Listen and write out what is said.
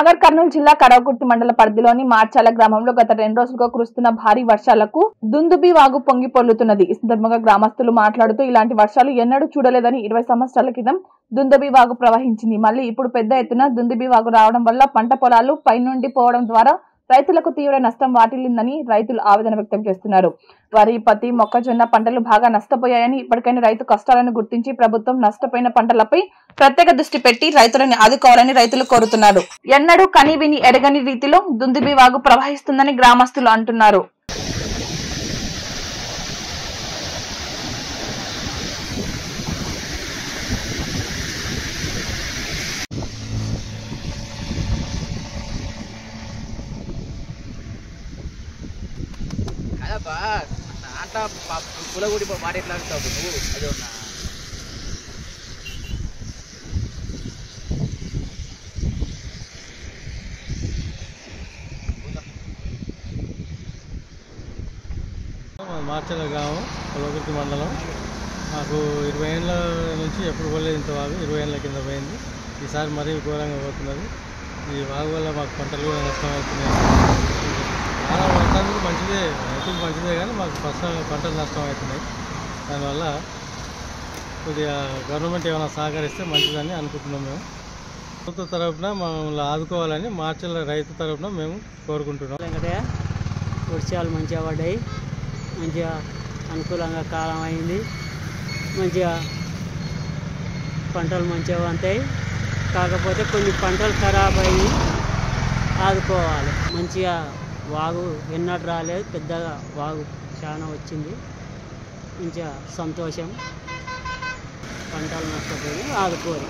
నాగర్ కర్నూలు జిల్లా కరవకుర్తి మండల పరిధిలోని మార్చాల గ్రామంలో గత 2 రోజులుగా కురుస్తున్న భారీ వర్షాలకు దుందుబి వాగు పొంగి పొర్లుతున్నది. ఈ సందర్భంగా గ్రామస్తులు మాట్లాడుతూ ఇలాంటి వర్షాలు ఎన్నడూ చూడలేదని 20 సంవత్సరాల క్రితం దుందుబి వాగు ప్రవహించింది. మళ్ళీ ఇప్పుడు పెద్ద ఎత్తున దుందుబి వాగు రావడం వల్ల పంట పొలాలు పైనుండి పోవడం ద్వారా రైతులకు తీవ్ర నష్టం వాటిల్లిందని రైతులు ఆవేదన వ్యక్తం చేస్తున్నారు. వరి, పత్తి, మొక్కజొన్న పంటలు బాగా నష్టపోయాయని ఇప్పటికైనా రైతు కష్టాలను గుర్తించి ప్రభుత్వం నష్టపోయిన పంటలపై ప్రత్యేక దృష్టి పెట్టి రైతులను ఆదుకోవాలని రైతులు కోరుతున్నారు. ఎన్నడూ కనివిని ఎరగని రీతిలో దుందుబి వాగు ప్రవహిస్తుందని గ్రామస్తులు అంటున్నారు. అట్లా పులగూడి మాట ఎట్లా అంటావు నువ్వు? అది ఉన్నా మార్చల గ్రామం కలవకుర్తి మండలం. మాకు 20 ఏళ్ళ నుంచి ఎప్పుడు పోలేదు ఇంత వాగు. 20 ఏళ్ళ కింద పోయింది. ఈసారి మరీ ఘోరంగా పోతున్నది. ఈ వాగు వల్ల మాకు పంటలు కూడా నష్టం అవుతున్నాయి. చాలా వర్షానికి మంచిదే, రైతులకు మంచిదే, కానీ మాకు పంటలు నష్టం అవుతున్నాయి. దానివల్ల కొద్దిగా గవర్నమెంట్ ఏమైనా సహకరిస్తే మంచిదని అనుకుంటున్నాం. మేము ప్రభుత్వ తరఫున మమ్మల్ని ఆదుకోవాలని మార్చల రైతు తరఫున మేము కోరుకుంటున్నాం. వర్షాలు మంచిగా పడ్డాయి, మంచిగా అనుకూలంగా కాలం అయింది, మంచిగా పంటలు మంచిగా పంతాయి. కాకపోతే కొన్ని పంటలు ఖరాబ్ అయ్యి ఆదుకోవాలి. మంచిగా వాగు ఎన్నడూ రాలేదు, పెద్దగా వాగు చాలా వచ్చింది. మంచిగా సంతోషం. పంటలు నష్టపోయి ఆదుకోరు.